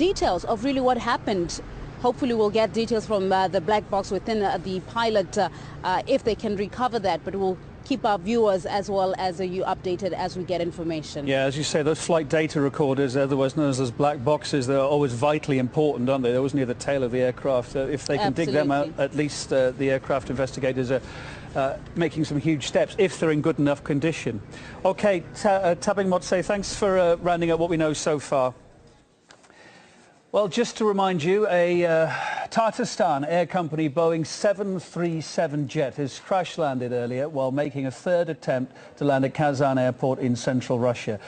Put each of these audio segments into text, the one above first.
details of really what happened. Hopefully we'll get details from the black box within the pilot if they can recover that, but we'll keep our viewers as well as you updated as we get information. Yeah, as you say, those flight data recorders, otherwise known as those black boxes, they're always vitally important, aren't they? They're always near the tail of the aircraft. If they can dig them out, at least the aircraft investigators are making some huge steps if they're in good enough condition. Okay, Tabing Motse, thanks for rounding up what we know so far. Well, just to remind you, a Tatarstan Air Company Boeing 737 jet has crash-landed earlier while making a third attempt to land at Kazan airport in central Russia.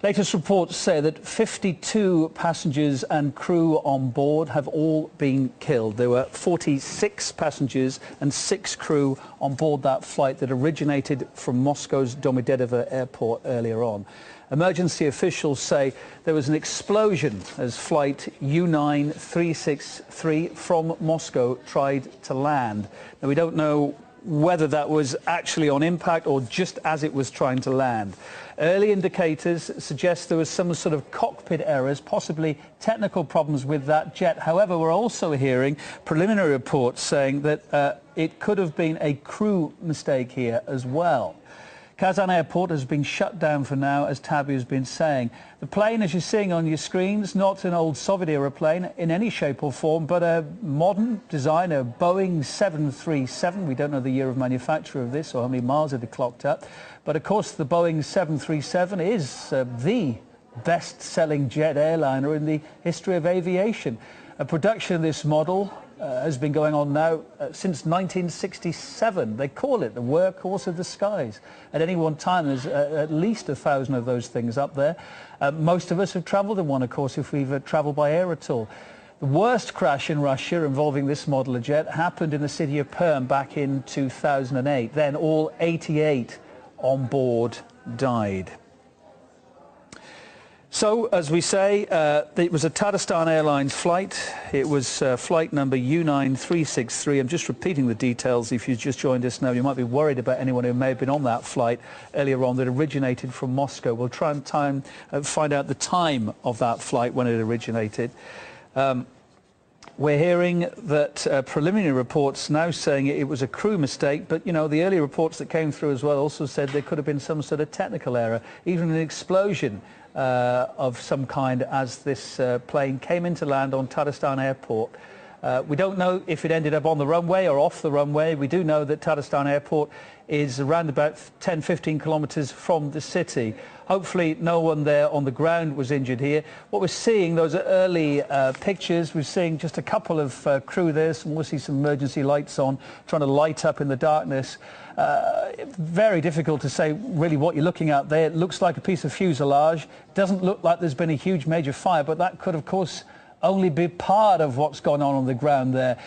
Latest reports say that 52 passengers and crew on board have all been killed. There were 46 passengers and 6 crew on board that flight that originated from Moscow's Domodedovo airport earlier on. Emergency officials say there was an explosion as flight U-9363 from Moscow tried to land. Now, we don't know whether that was actually on impact or just as it was trying to land. Early indicators suggest there was some sort of cockpit errors, possibly technical problems with that jet. However, we're also hearing preliminary reports saying that it could have been a crew mistake here as well. Kazan airport has been shut down for now, as Tabby has been saying. The plane, as you're seeing on your screens, not an old Soviet-era plane in any shape or form, but a modern design, a Boeing 737. We don't know the year of manufacture of this or how many miles it had clocked up. But of course, the Boeing 737 is the best-selling jet airliner in the history of aviation. A production of this model has been going on now since 1967. They call it the workhorse of the skies. At any one time, there's at least 1,000 of those things up there. Most of us have travelled in one, of course, if we've travelled by air at all. The worst crash in Russia involving this model of jet happened in the city of Perm back in 2008. Then all 88 on board died. So, as we say, it was a Tatarstan Airlines flight. It was flight number U-9363. I'm just repeating the details. If you've just joined us now, you might be worried about anyone who may have been on that flight earlier on that originated from Moscow. We'll try and find out the time of that flight when it originated. We're hearing that preliminary reports now saying it was a crew mistake, but, you know, the early reports that came through as well also said there could have been some sort of technical error, even an explosion of some kind as this plane came into land on Tatarstan airport. We don't know if it ended up on the runway or off the runway. We do know that Tatarstan airport is around about 10-15 kilometres from the city. Hopefully no one there on the ground was injured here. What we're seeing, those are early pictures. We're seeing just a couple of crew there. We'll see some emergency lights on, trying to light up in the darkness. Very difficult to say really what you're looking at there. It looks like a piece of fuselage. Doesn't look like there's been a huge major fire, but that could, of course, only be part of what's gone on the ground there.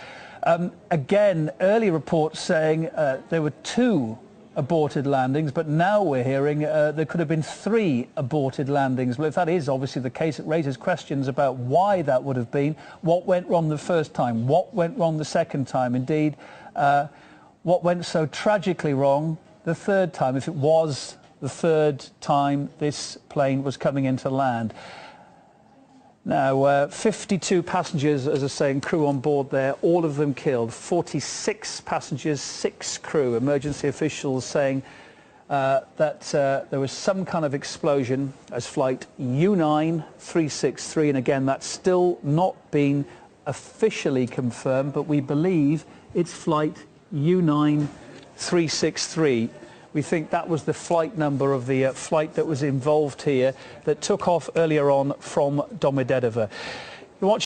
Again, early reports saying there were 2 aborted landings, but now we're hearing there could have been 3 aborted landings. Well, if that is obviously the case, it raises questions about why that would have been, what went wrong the first time, what went wrong the second time, indeed, what went so tragically wrong the third time, if it was the third time this plane was coming into land. Now, 52 passengers, as I say, and crew on board there, all of them killed. 46 passengers, 6 crew. Emergency officials saying that there was some kind of explosion as flight U-9363, and again, that's still not been officially confirmed, but we believe it's flight U-9363. We think that was the flight number of the flight that was involved here that took off earlier on from Domodedovo.